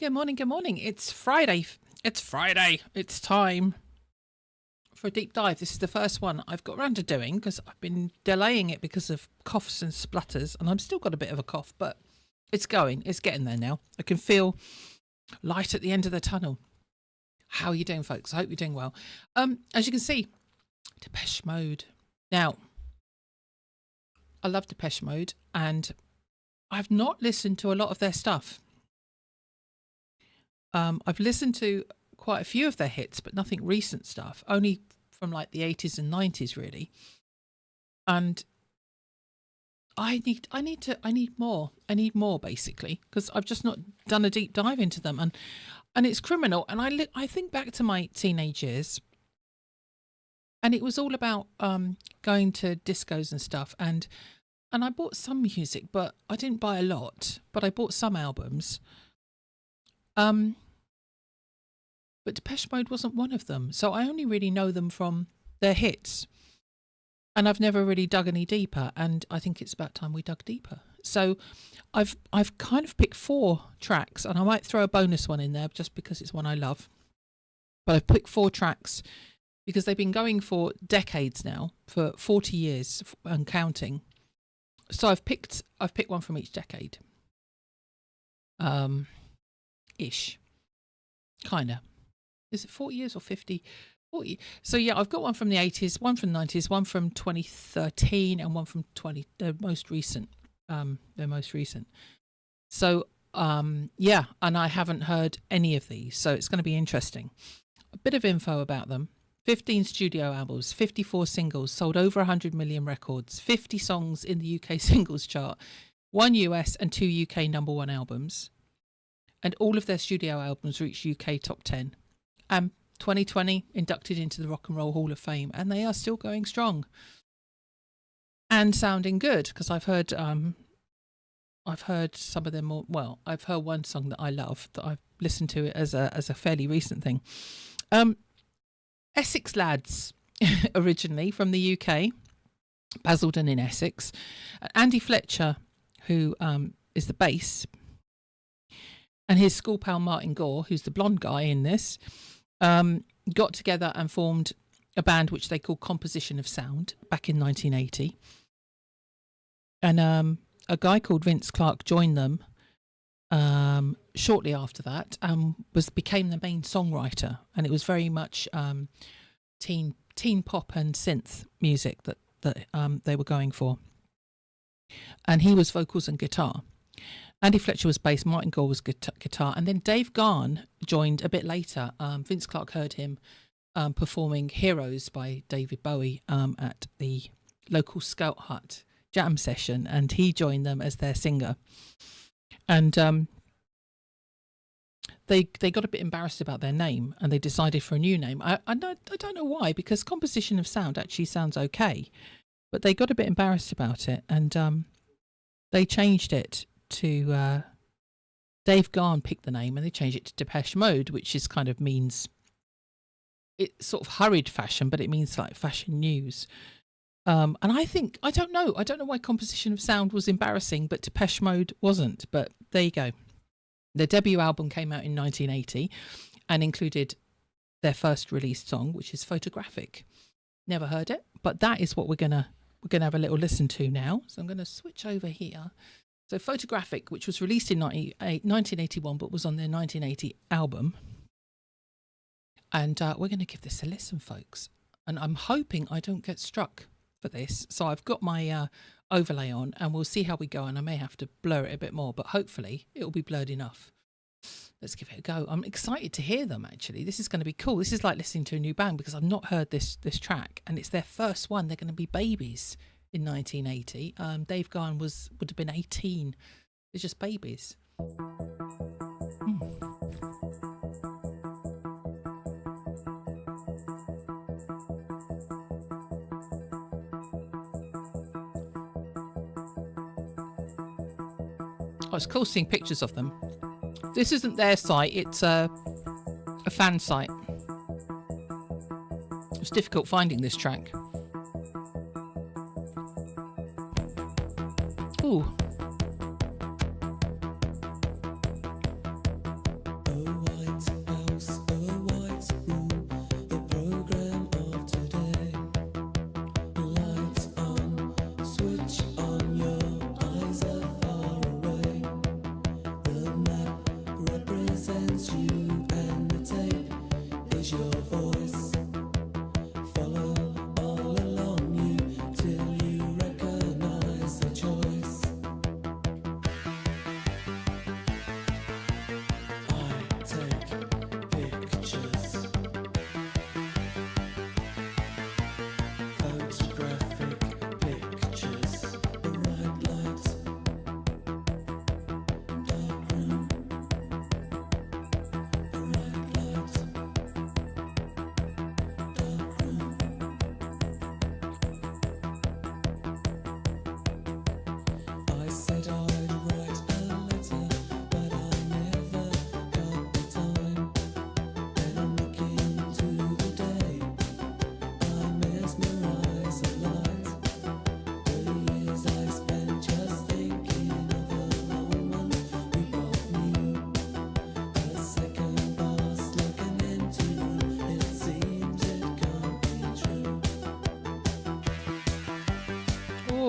Good morning, good morning. It's Friday. It's Friday. It's time for a deep dive. This is the first one I've got around to doing because I've been delaying it because of coughs and splutters, and I've still got a bit of a cough, but it's going. It's getting there now. I can feel light at the end of the tunnel. How are you doing, folks? I hope you're doing well. As you can see, Depeche Mode. Now, I love Depeche Mode, and I've not listened to a lot of their stuff. I've listened to quite a few of their hits, but nothing recent stuff, only from like the 80s and 90s, really. And I need more basically, because I've just not done a deep dive into them, and it's criminal. And I think back to my teenage years, and it was all about going to discos and stuff, and I bought some music, but I didn't buy a lot, but I bought some albums. But Depeche Mode wasn't one of them, so I only really know them from their hits, and I've never really dug any deeper. And I think it's about time we dug deeper. So I've kind of picked 4 tracks, and I might throw a bonus one in there just because it's one I love. But I've picked 4 tracks because they've been going for decades now, for 40 years and counting. So I've picked one from each decade. Ish. Kinda. Is it 40 years or 50? 40. So yeah, I've got one from the 80s, one from the 90s, one from 2013, and one from the most recent. So yeah, and I haven't heard any of these, so it's going to be interesting. A bit of info about them. 15 studio albums, 54 singles, sold over 100 million records, 50 songs in the UK singles chart, 1 US and 2 UK number 1 albums. And all of their studio albums reached UK top 10. 2020 inducted into the Rock and Roll Hall of Fame, and they are still going strong and sounding good. Because I've heard some of them more. Well, I've heard one song that I love that I've listened to it as a fairly recent thing. Essex lads, originally from the UK, Basildon in Essex. Andy Fletcher, who is the bass, and his school pal Martin Gore, who's the blonde guy in this, got together and formed a band which they called Composition of Sound back in 1980. And a guy called Vince Clarke joined them shortly after that, and became the main songwriter. And it was very much teen pop and synth music that they were going for. And he was vocals and guitar. Andy Fletcher was bass, Martin Gore was guitar, and then Dave Garn joined a bit later. Vince Clarke heard him performing Heroes by David Bowie at the local Scout Hut jam session, and he joined them as their singer. And they got a bit embarrassed about their name, and they decided for a new name. I don't know why, because Composition of Sound actually sounds okay, but they got a bit embarrassed about it, and they changed it to Dave Garn picked the name, and they changed it to Depeche Mode, which is kind of means it's sort of hurried fashion, but it means like fashion news. And I don't know why Composition of Sound was embarrassing, but Depeche Mode wasn't. But there you go. Their debut album came out in 1980 and included their first released song, which is Photographic. Never heard it, but that is what we're gonna have a little listen to now. So I'm gonna switch over here. So Photographic, which was released in 1981, but was on their 1980 album. And we're going to give this a listen, folks. And I'm hoping I don't get struck for this. So I've got my overlay on, and we'll see how we go. And I may have to blur it a bit more, but hopefully it'll be blurred enough. Let's give it a go. I'm excited to hear them, actually. This is going to be cool. This is like listening to a new band, because I've not heard this track. And it's their first one. They're going to be babies. In 1980, Dave Garn would have been 18. They're just babies. Oh, it's cool seeing pictures of them. This isn't their site, it's a fan site. It's difficult finding this track. Ooh.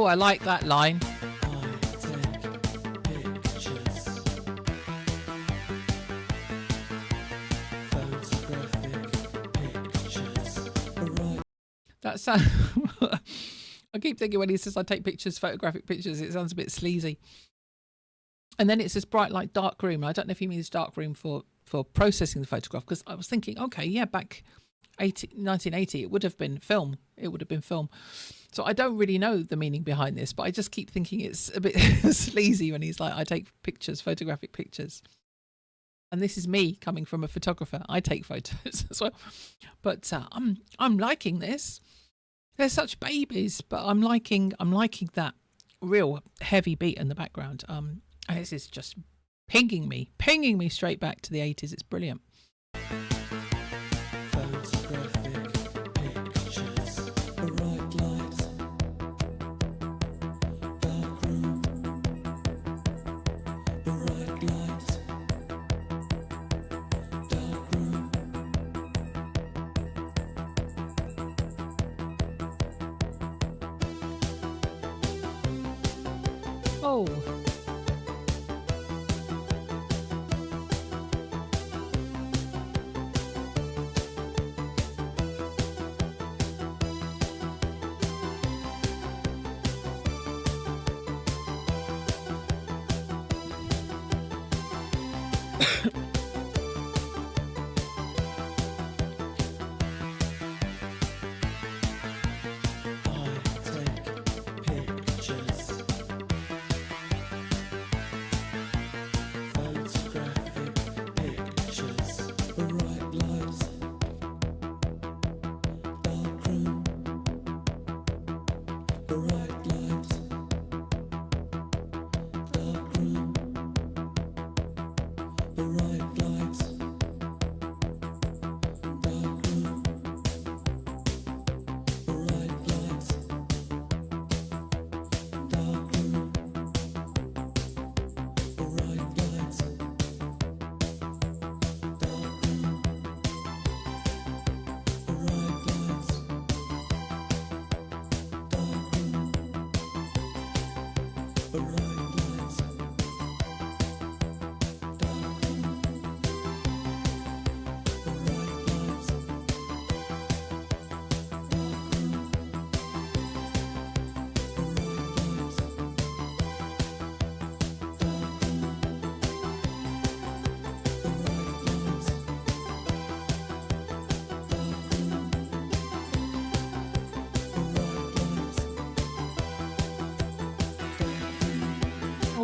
Oh, I like that line. That sounds. I keep thinking when he says I take pictures, photographic pictures, it sounds a bit sleazy. And then it's this bright light, dark room. I don't know if he means dark room for processing the photograph, because I was thinking, okay, yeah, back 1980, it would have been film. It would have been film. So I don't really know the meaning behind this, but I just keep thinking it's a bit sleazy when he's like, I take pictures, photographic pictures. And this is me coming from a photographer. I take photos as well. But I'm liking this. They're such babies, but I'm liking that real heavy beat in the background. And this is just pinging me straight back to the 80s. It's brilliant. Oh.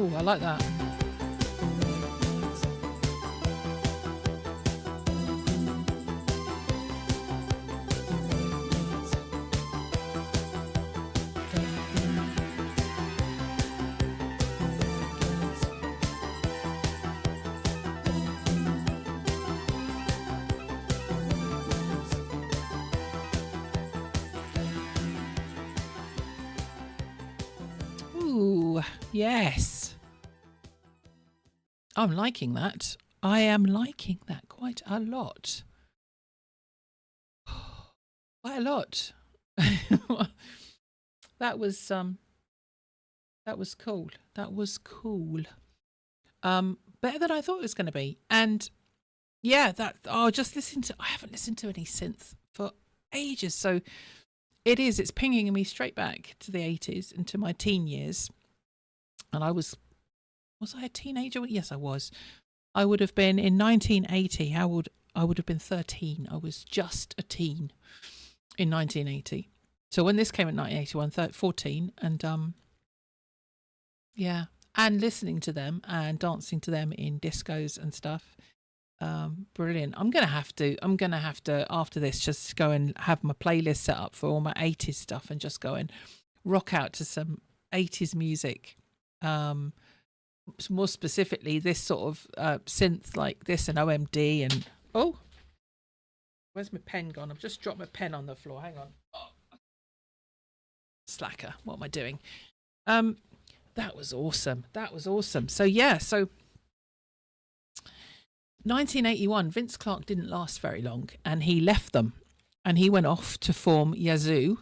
Oh, I like that. Ooh, yes. I'm liking that. I am liking that quite a lot. Quite a lot. That was cool. That was cool. Better than I thought it was going to be. And yeah, just listen to. I haven't listened to any synth for ages, so it's pinging me straight back to the 80s and to my teen years. And I was I a teenager? Yes, I was. I would have been in 1980. How old? I would have been 13. I was just a teen in 1980. So when this came in 1981, 14, and yeah, and listening to them and dancing to them in discos and stuff. Brilliant. I'm gonna have to after this just go and have my playlist set up for all my 80s stuff and just go and rock out to some 80s music. More specifically this sort of synth like this and OMD and where's my pen gone? I've just dropped my pen on the floor. Hang on. Slacker. What am I doing? That was awesome. So yeah, 1981, Vince Clarke didn't last very long and he left them and he went off to form Yazoo.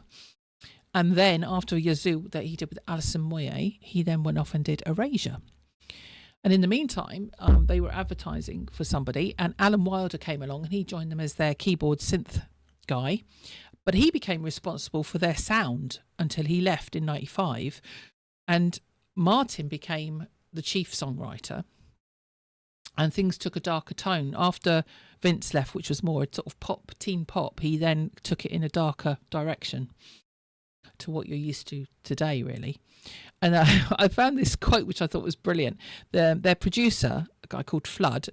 And then after Yazoo that he did with Alison Moyet, he then went off and did Erasure. And in the meantime, they were advertising for somebody, and Alan Wilder came along and he joined them as their keyboard synth guy. But he became responsible for their sound until he left in 95. And Martin became the chief songwriter. And things took a darker tone. After Vince left, which was more a sort of pop, teen pop, he then took it in a darker direction to what you're used to today, really. And I found this quote, which I thought was brilliant. Their producer, a guy called Flood,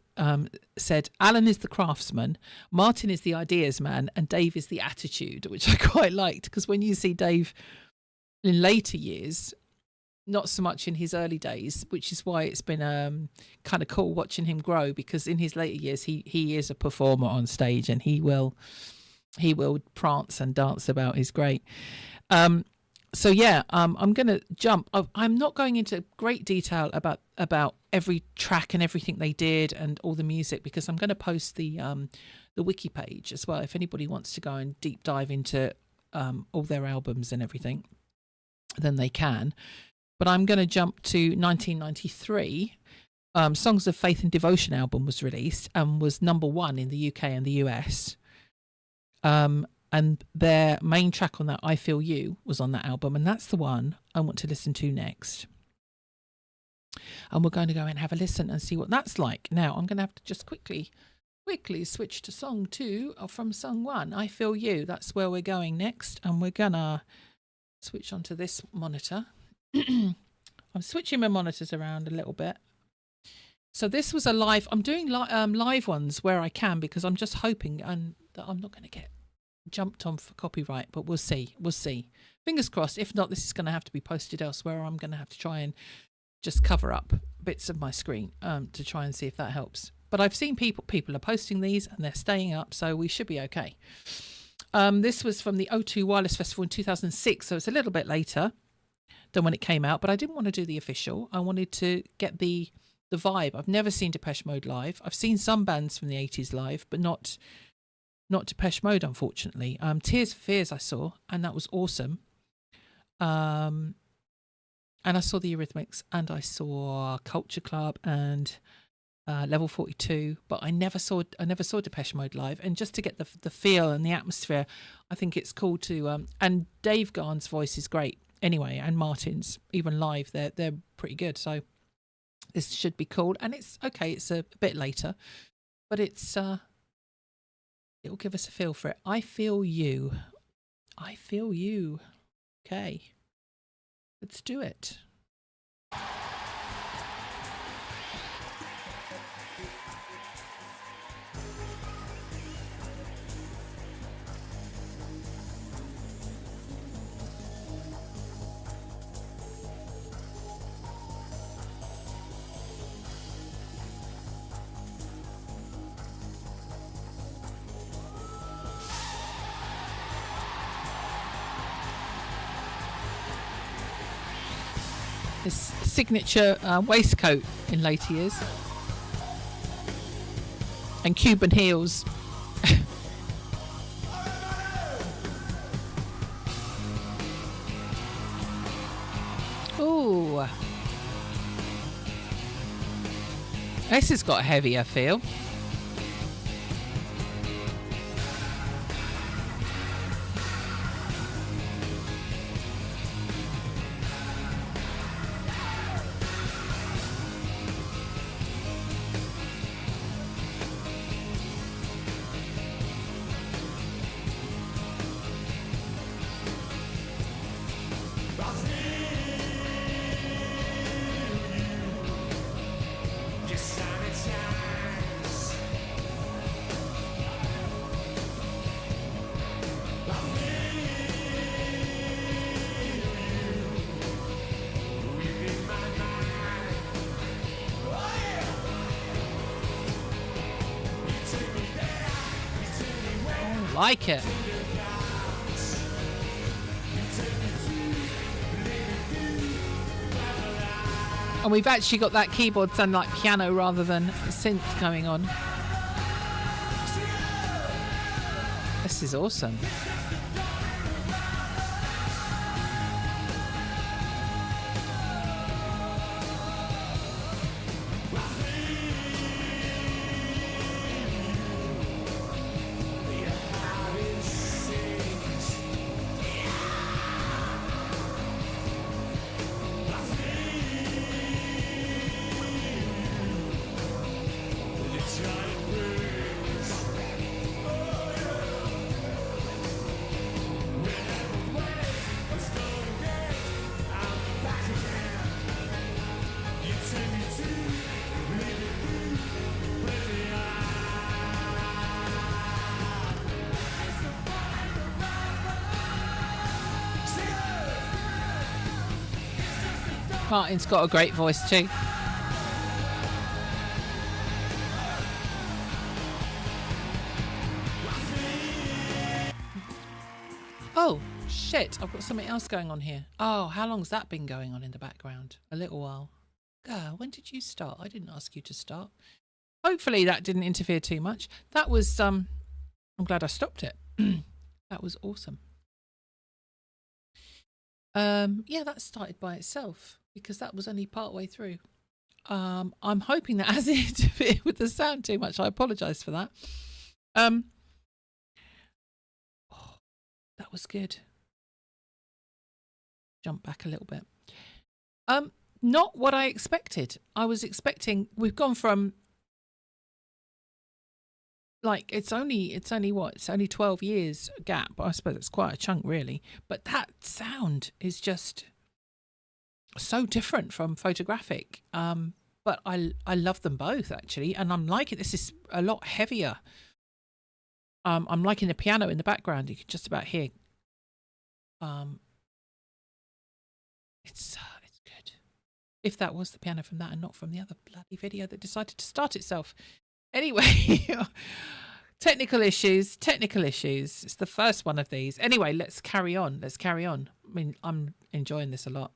said, Alan is the craftsman, Martin is the ideas man, and Dave is the attitude, which I quite liked, because when you see Dave in later years, not so much in his early days, which is why it's been kind of cool watching him grow, because in his later years, he is a performer on stage, and he will prance and dance about. He's great. So yeah, I'm going to jump. I'm not going into great detail about every track and everything they did and all the music, because I'm going to post the wiki page as well if anybody wants to go and deep dive into all their albums and everything, then they can. But I'm going to jump to 1993. Songs of Faith and Devotion album was released and was #1 in the UK and the US. And their main track on that, I Feel You, was on that album. And that's the one I want to listen to next. And we're going to go and have a listen and see what that's like. Now, I'm going to have to just quickly switch to song 2 from song 1, I Feel You. That's where we're going next. And we're going to switch onto this monitor. I'm switching my monitors around a little bit. So this was a live. I'm doing live ones where I can, because I'm just hoping that I'm not going to get jumped on for copyright, but we'll see. Fingers crossed. If not, this is going to have to be posted elsewhere. I'm going to have to try and just cover up bits of my screen to try and see if that helps. But I've seen people are posting these and they're staying up, so we should be okay. This was from the O2 Wireless Festival in 2006, so it's a little bit later than when it came out, but I didn't want to do the official. I wanted to get the vibe. I've never seen Depeche Mode live. I've seen some bands from the 80s live, but not Depeche Mode, unfortunately. Tears for Fears I saw, and that was awesome. And I saw the Eurythmics, and I saw Culture Club and Level 42, but I never saw Depeche Mode live. And just to get the feel and the atmosphere, I think it's cool to. And Dave Gahan's voice is great anyway, and Martin's, even live, they're pretty good. So this should be cool, and it's okay. It's a bit later, but it's. It will give us a feel for it. I Feel You. I Feel You. Okay. Let's do it. His signature waistcoat in later years. And Cuban heels. Ooh. This has got a heavier feel. Like it. And we've actually got that keyboard sound like piano rather than synth going on. This is awesome. Martin's got a great voice too. Oh, shit. I've got something else going on here. Oh, how long's that been going on in the background? A little while. When did you start? I didn't ask you to start. Hopefully that didn't interfere too much. That was, I'm glad I stopped it. That was awesome. Yeah, that started by itself because that was only part way through. I'm hoping that hasn't interfered with the sound too much. I apologise for that. Oh, that was good. Jump back a little bit. Not what I expected. I was expecting, we've gone from like, it's only what? It's only 12 years gap. I suppose it's quite a chunk really. But that sound is just so different from Photographic. But I love them both actually. And I'm liking, this is a lot heavier. I'm liking the piano in the background. You can just about hear. It's good. If that was the piano from that and not from the other bloody video that decided to start itself. Anyway, technical issues. It's the first one of these. Anyway, let's carry on. I mean, I'm enjoying this a lot.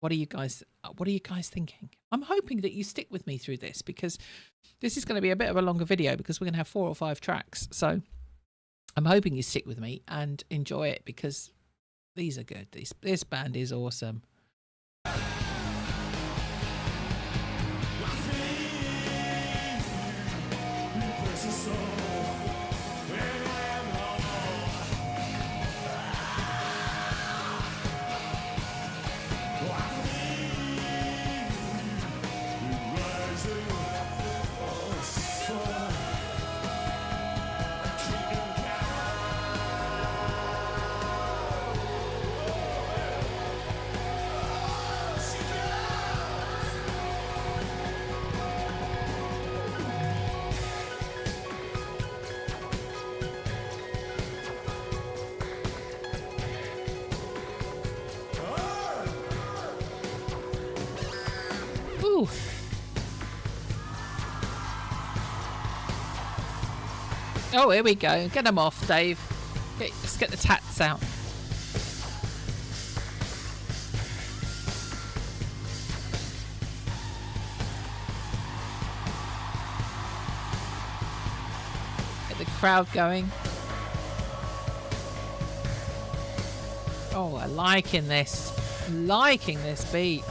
What are you guys thinking? I'm hoping that you stick with me through this because this is going to be a bit of a longer video because we're going to have 4 or 5 tracks. So I'm hoping you stick with me and enjoy it because these are good. This band is awesome. Ooh. Oh, here we go. Get them off, Dave. Let's get the tats out. Get the crowd going. Oh, I'm liking this. Liking this beat.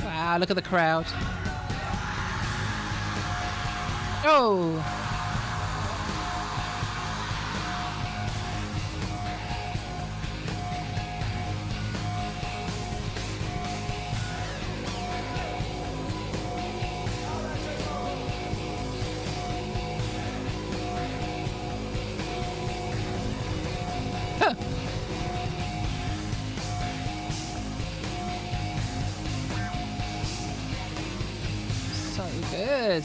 Wow, look at the crowd. Oh. Huh. So good.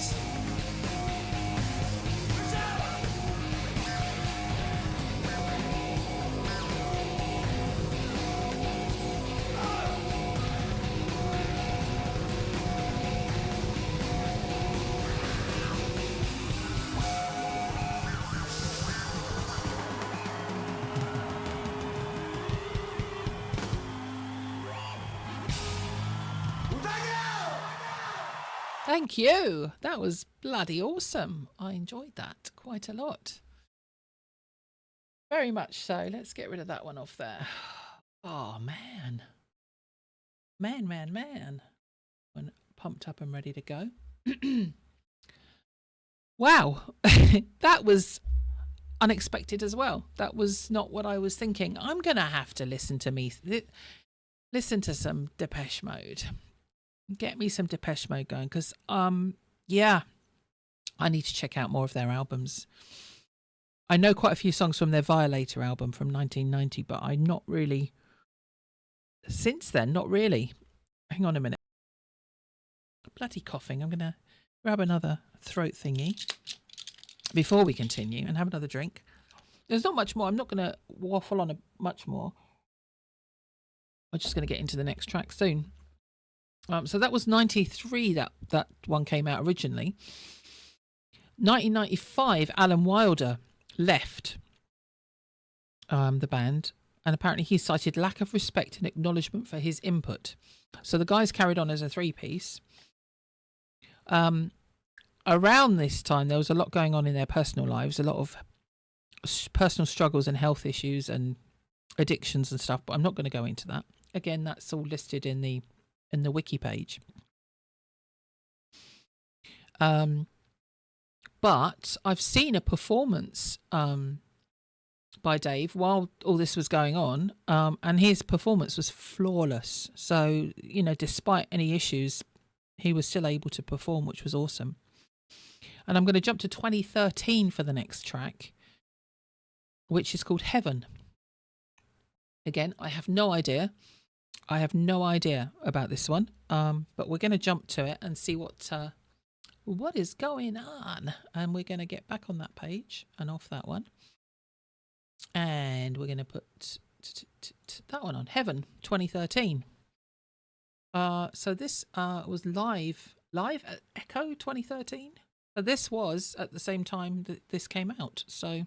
Thank you. That was bloody awesome. I enjoyed that quite a lot. Very much so. Let's get rid of that one off there. Oh, man. Man. When pumped up and ready to go. Wow. That was unexpected as well. That was not what I was thinking. I'm going to have to listen to some Depeche Mode. Get me some Depeche Mode going because, yeah, I need to check out more of their albums. I know quite a few songs from their Violator album from 1990, but I'm not really, since then, not really. Hang on a minute. Bloody coughing. I'm going to grab another throat thingy before we continue and have another drink. There's not much more. I'm not going to waffle on much more. I'm just going to get into the next track soon. So that was 93 that one came out originally. 1995, Alan Wilder left the band, and apparently he cited lack of respect and acknowledgement for his input. So the guys carried on as a three-piece. Around this time, there was a lot going on in their personal lives, a lot of personal struggles and health issues and addictions and stuff, but I'm not going to go into that. Again, that's all listed in the wiki page. But I've seen a performance by Dave while all this was going on, and his performance was flawless. So, you know, despite any issues, he was still able to perform, which was awesome. And I'm going to jump to 2013 for the next track, which is called Heaven. Again, I have no idea. I have no idea about this one, but we're going to jump to it and see what is going on. And we're going to get back on that page and off that one. And we're going to put that one on, Heaven, 2013. So this was live at Echo 2013. So this was at the same time that this came out. So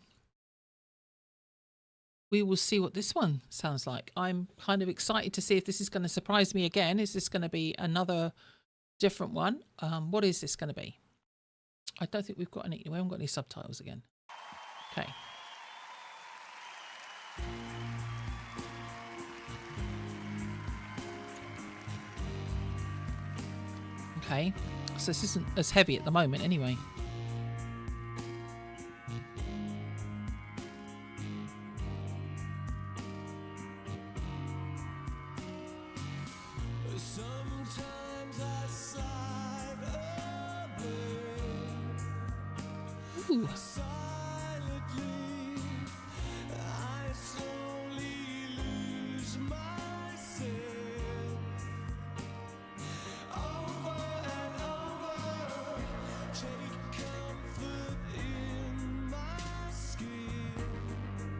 we will see what this one sounds like. I'm kind of excited to see if this is going to surprise me again. Is this going to be another different one? What is this going to be? I don't think we haven't got any subtitles again. Okay. Okay, so this isn't as heavy at the moment anyway. Ooh.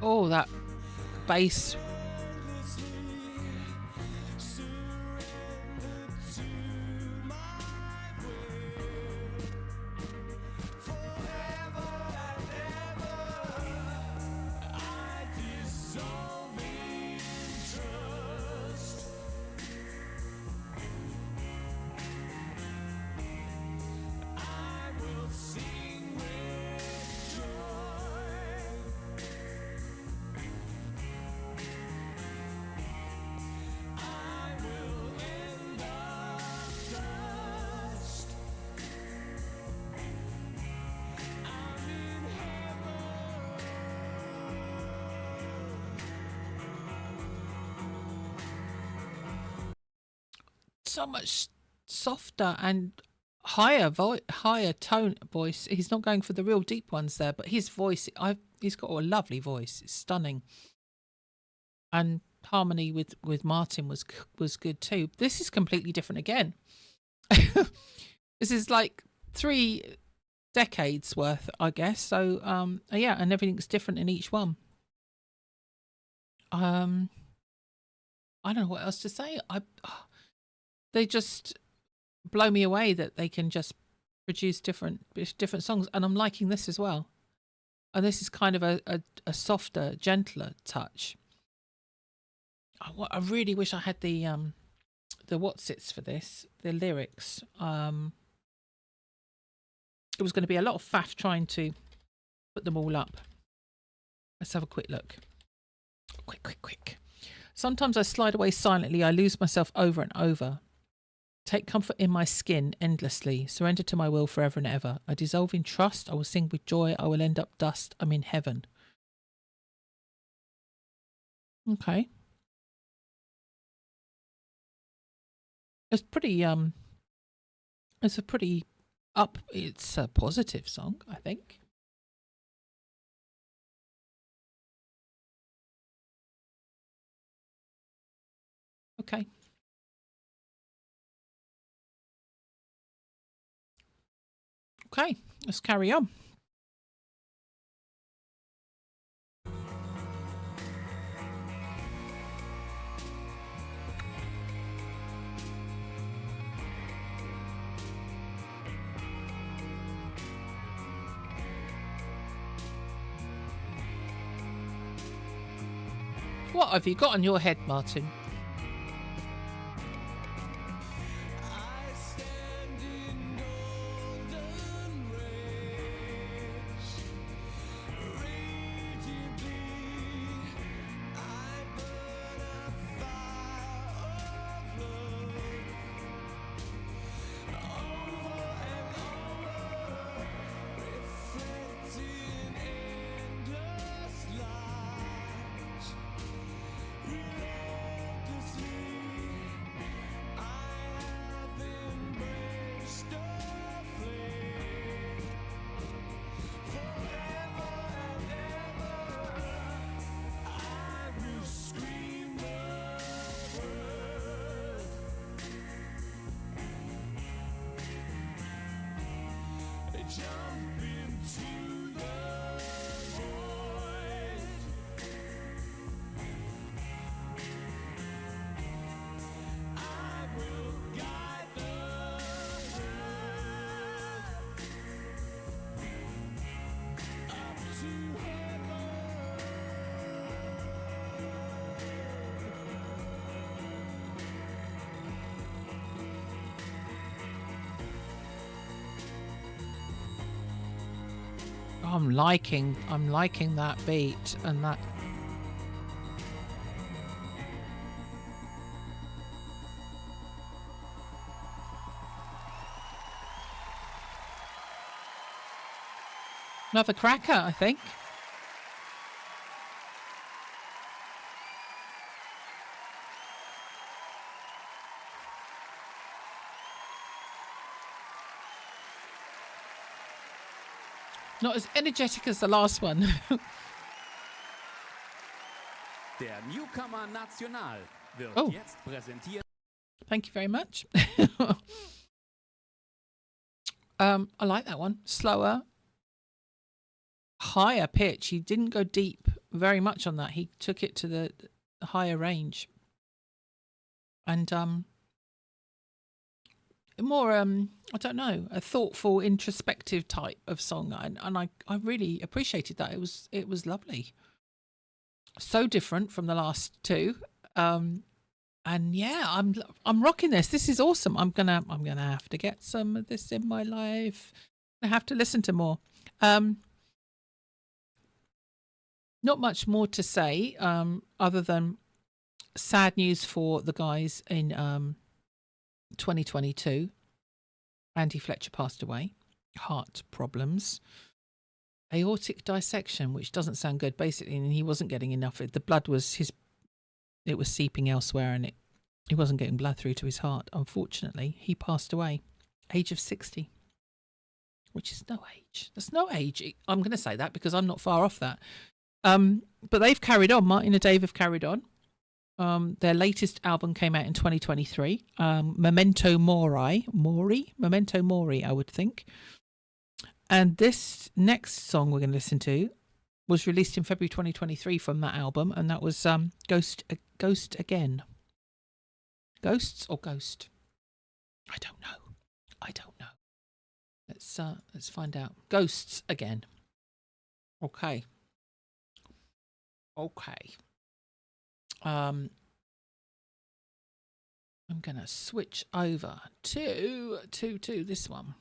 Oh, that bass. So much softer and higher tone voice. He's not going for the real deep ones there, but his voice, he's got a lovely voice. It's stunning, and harmony with Martin was good too. This is completely different again. This is like 3 decades worth, I guess. So yeah, and everything's different in each one. I don't know what else to say. They just blow me away that they can just produce different songs, and I'm liking this as well. And this is kind of a softer, gentler touch. I really wish I had the whatsits for this, the lyrics. It was going to be a lot of faff trying to put them all up. Let's have a quick look. Quick. Sometimes I slide away silently. I lose myself over and over. Take comfort in my skin endlessly. Surrender to my will forever and ever. I dissolve in trust. I will sing with joy. I will end up dust. I'm in heaven. Okay. It's pretty, it's a pretty it's a positive song, I think. Okay. Okay, let's carry on. What have you got on your head, Martin? I'm liking that beat and that. Another cracker, I think. Not as energetic as the last one. Der Newcomer National wird jetzt präsentiert. Thank you very much. I like that one. Slower, higher pitch. He didn't go deep very much on that. He took it to the higher range. And more I don't know, a thoughtful, introspective type of song, and I really appreciated that. It was lovely, so different from the last two, and yeah, I'm rocking this. This is awesome. I'm gonna have to get some of this in my life. I have to listen to more. Not much more to say other than sad news for the guys in 2022. Andy Fletcher passed away. Heart problems. Aortic dissection, which doesn't sound good, basically, and he wasn't getting enough. The blood was it was seeping elsewhere, and he wasn't getting blood through to his heart. Unfortunately, he passed away, age of 60, which is no age. That's no age. I'm going to say that because I'm not far off that. But they've carried on. Martin and Dave have carried on. Their latest album came out in 2023. Memento Mori, I would think. And this next song we're going to listen to was released in February 2023 from that album, and that was Ghost Again. Ghosts or Ghost? I don't know. Let's find out. Ghosts Again. Okay. I'm gonna switch over to this one.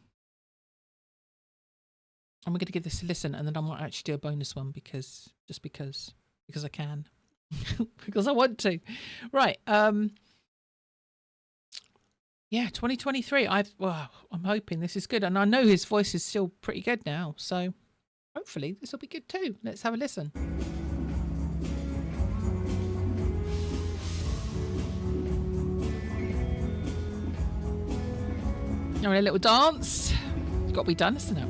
I'm going to give this a listen, and then I might actually do a bonus one because I can, because I want to. Right. Yeah, 2023. I'm hoping this is good, and I know his voice is still pretty good now, so hopefully this will be good too. Let's have a listen. Now a little dance. It's got to be done, isn't it?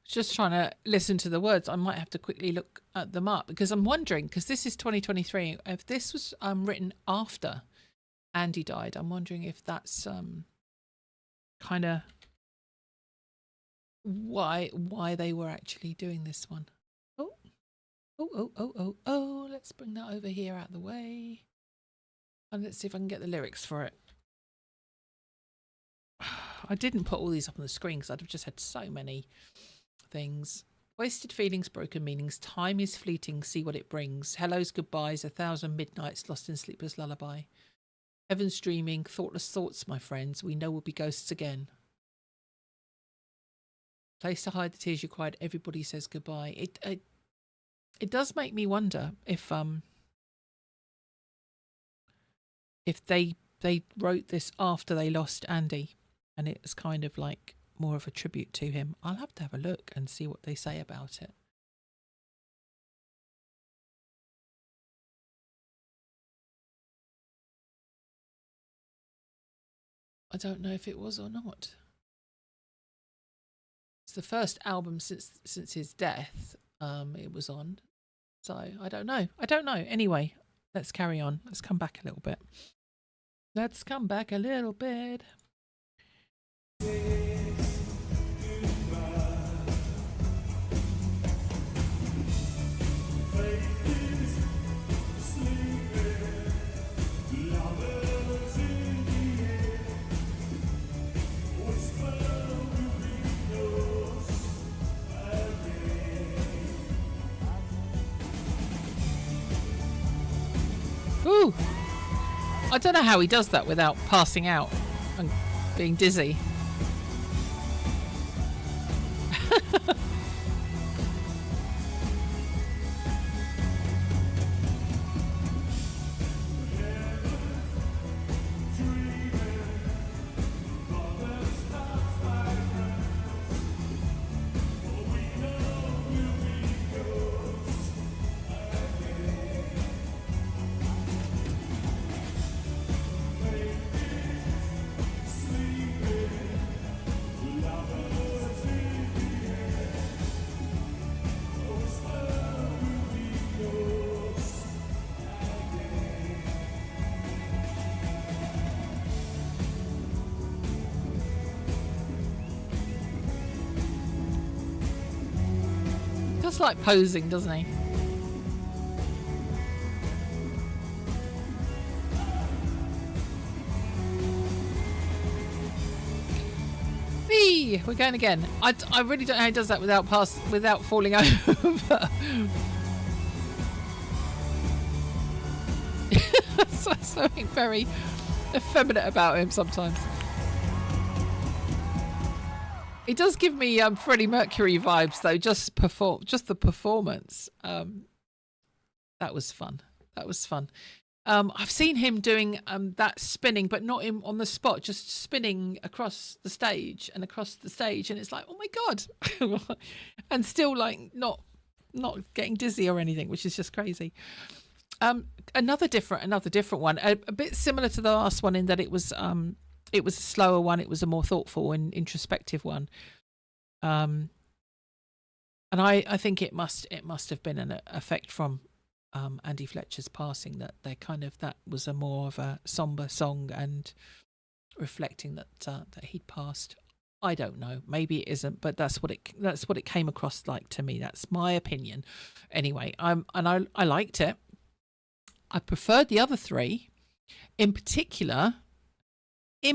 Just trying to listen to the words. I might have to quickly look at them up because I'm wondering, because this is 2023, if this was written after Andy died, I'm wondering if that's kind of why they were actually doing this one. Oh, let's bring that over here out of the way, and let's see if I can get the lyrics for it. I didn't put all these up on the screen because I'd have just had so many things. Wasted feelings, broken meanings, time is fleeting, see what it brings. Hellos, goodbyes, 1,000 midnights lost in sleepless lullaby. Heaven's dreaming, thoughtless thoughts, my friends, we know we'll be ghosts again. Place to hide the tears you cried, everybody says goodbye. It does make me wonder if they wrote this after they lost Andy, and it's kind of like more of a tribute to him. I'll have to have a look and see what they say about it. I don't know if it was or not. It's the first album since his death it was on. So I don't know. Anyway, let's carry on. Let's come back a little bit. Ooh, I don't know how he does that without passing out and being dizzy. looks like posing, doesn't he? We're going again. I really don't know how he does that without falling over. Something very effeminate about him sometimes. It does give me Freddie Mercury vibes though. Just the performance. That was fun. I've seen him doing that spinning, but not on the spot, just spinning across the stage, and it's like, oh my god, and still like not getting dizzy or anything, which is just crazy. Another different one, a bit similar to the last one in that it was a slower one, it was a more thoughtful and introspective one, and I think it must have been an effect from Andy Fletcher's passing, that that was a more of a somber song and reflecting that he'd passed. I don't know, maybe it isn't, but that's what it came across like to me. That's my opinion anyway. And I liked it. I preferred the other three. In particular, I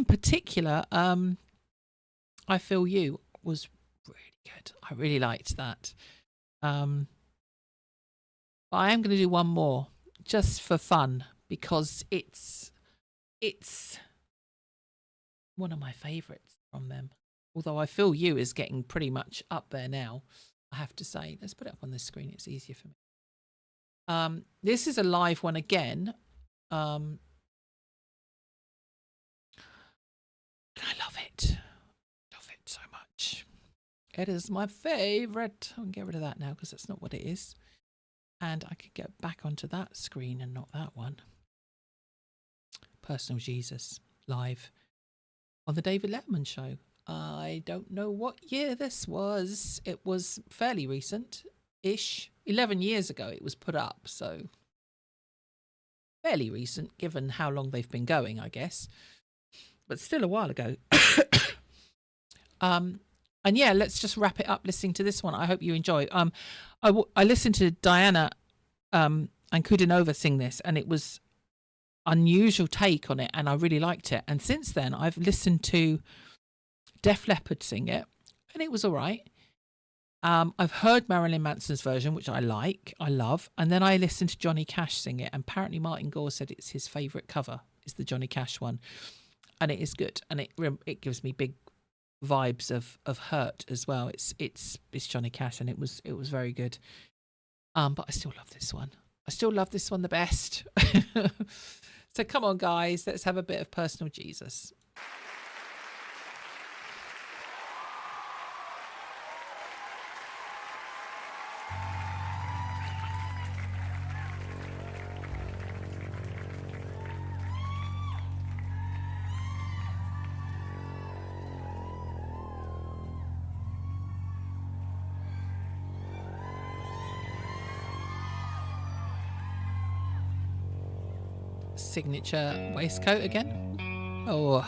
Feel You was really good. I really liked that. I am going to do one more just for fun, because it's one of my favourites from them. Although I Feel You is getting pretty much up there now, I have to say. Let's put it up on the screen. It's easier for me. This is a live one again. I love it. Love it so much. It is my favourite. I'll get rid of that now because that's not what it is. And I could get back onto that screen and not that one. Personal Jesus, live on the David Letterman show. I don't know what year this was. It was fairly recent-ish. 11 years ago it was put up, so fairly recent given how long they've been going, I guess. But still a while ago. And yeah, let's just wrap it up listening to this one. I hope you enjoy. I listened to Diana and Kudanova sing this, and it was unusual take on it, and I really liked it. And since then, I've listened to Def Leppard sing it, and it was all right. I've heard Marilyn Manson's version, which I love. And then I listened to Johnny Cash sing it, and apparently Martin Gore said it's his favourite cover, is the Johnny Cash one. And it is good, and it gives me big vibes of Hurt as well. It's Johnny Cash, and it was very good. But I still love this one. I still love this one the best. So come on, guys, let's have a bit of Personal Jesus. Signature waistcoat again. Oh.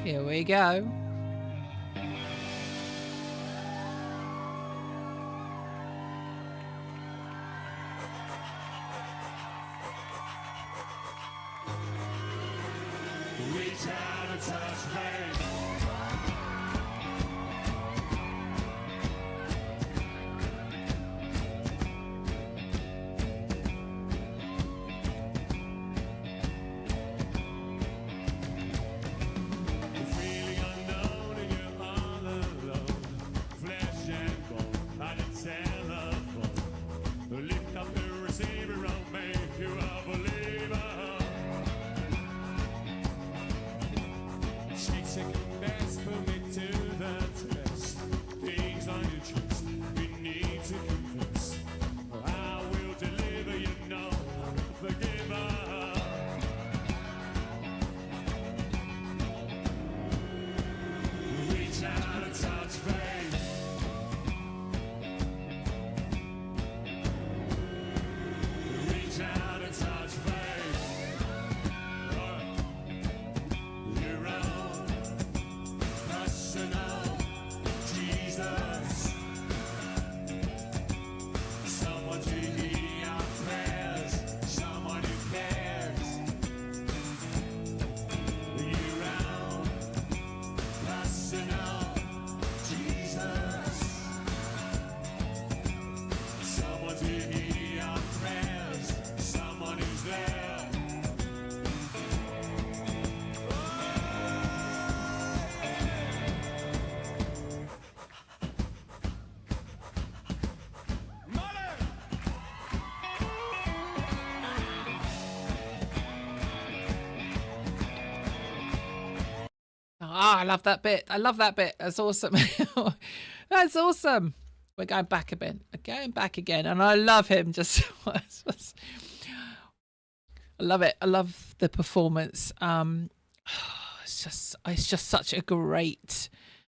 Here we go. Reach out and touch hands. I love that bit. I love that bit. That's awesome. That's awesome. We're going back a bit. We're going back again. And I love him. I love it. I love the performance. It's just such a great,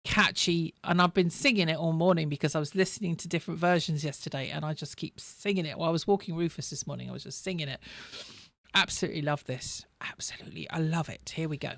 catchy, and I've been singing it all morning because I was listening to different versions yesterday, and I just keep singing it. While I was walking Rufus this morning, I was just singing it. Absolutely love this. Absolutely. I love it. Here we go.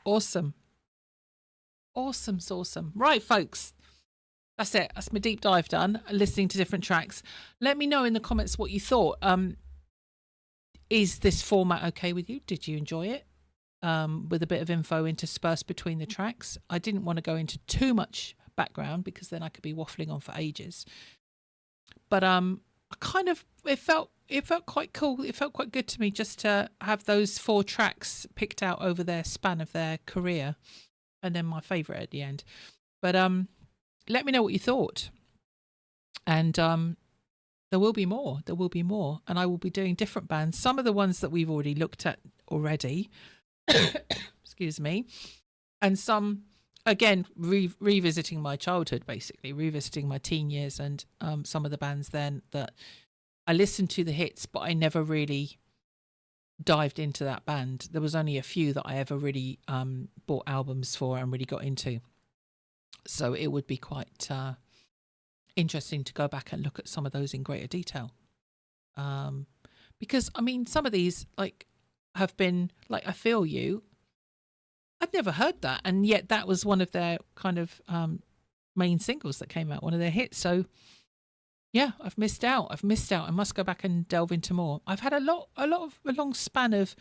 Awesome. Awesome. Right, folks. That's it. That's my deep dive done. Listening to different tracks. Let me know in the comments what you thought. Is this format okay with you? Did you enjoy it? With a bit of info interspersed between the tracks. I didn't want to go into too much background because then I could be waffling on for ages. But it felt quite cool. It felt quite good to me just to have those 4 tracks picked out over their span of their career, and then my favourite at the end. But let me know what you thought, and there will be more. And I will be doing different bands. Some of the ones that we've already looked at already, excuse me, and some again revisiting my childhood, basically revisiting my teen years, and some of the bands then that I listened to the hits, but I never really dived into that band. There was only a few that I ever really bought albums for and really got into. So it would be quite interesting to go back and look at some of those in greater detail. Because, I mean, some of these have been like, I Feel You. I'd never heard that. And yet that was one of their kind of main singles that came out, one of their hits. So yeah, I've missed out. I must go back and delve into more. I've had a long span of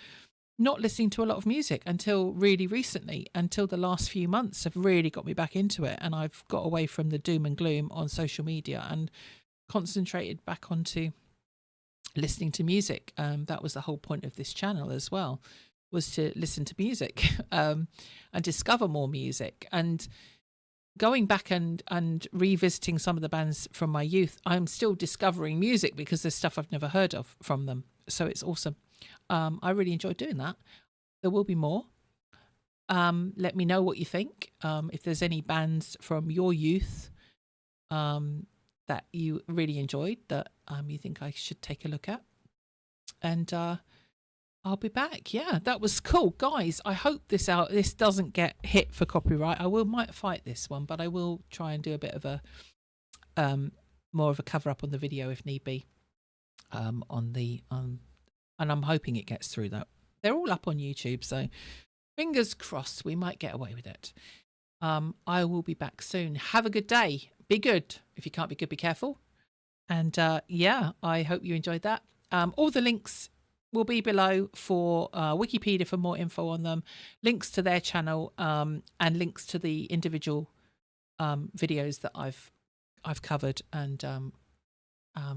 not listening to a lot of music until really recently, until the last few months have really got me back into it. And I've got away from the doom and gloom on social media and concentrated back onto listening to music. That was the whole point of this channel as well, was to listen to music and discover more music. And going back and revisiting some of the bands from my youth, I'm still discovering music because there's stuff I've never heard of from them. So it's awesome. I really enjoyed doing that. There will be more. Let me know what you think. If there's any bands from your youth that you really enjoyed that you think I should take a look at. And I'll be back. Yeah, that was cool, guys. I hope this doesn't get hit for copyright. I might fight this one, but I will try and do a bit of a more of a cover up on the video if need be. And I'm hoping it gets through though. They're all up on YouTube, so fingers crossed we might get away with it. I will be back soon. Have a good day. Be good. If you can't be good, be careful. And yeah, I hope you enjoyed that. All the links will be below for Wikipedia for more info on them, links to their channel, and links to the individual videos that I've covered, and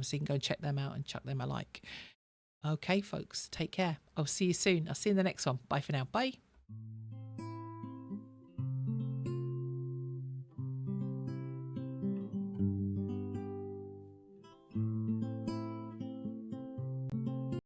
So you can go and check them out and chuck them a like. Okay, folks, take care. I'll see you soon. I'll see you in the next one. Bye for now. Bye.